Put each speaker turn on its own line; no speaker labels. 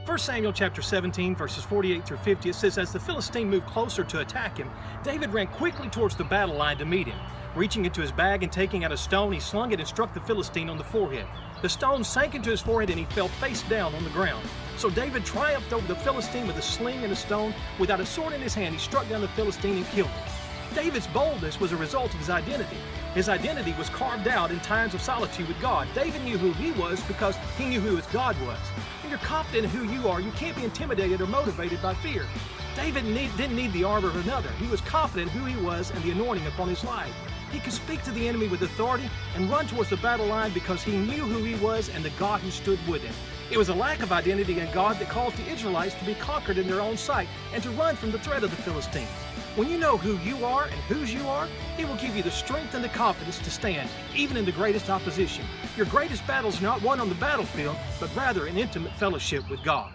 1 Samuel chapter 17, verses 48 through 50, it says, as the Philistine moved closer to attack him, David ran quickly towards the battle line to meet him. Reaching into his bag and taking out a stone, he slung it and struck the Philistine on the forehead. The stone sank into his forehead and he fell face down on the ground. So David triumphed over the Philistine with a sling and a stone. Without a sword in his hand, he struck down the Philistine and killed him. David's boldness was a result of his identity. His identity was carved out in times of solitude with God. David knew who he was because he knew who his God was. When you're confident in who you are, you can't be intimidated or motivated by fear. David didn't need the armor of another. He was confident who he was and the anointing upon his life. He could speak to the enemy with authority and run towards the battle line because he knew who he was and the God who stood with him. It was a lack of identity in God that caused the Israelites to be conquered in their own sight and to run from the threat of the Philistines. When you know who you are and whose you are, it will give you the strength and the confidence to stand, even in the greatest opposition. Your greatest battle is not won on the battlefield, but rather in intimate fellowship with God.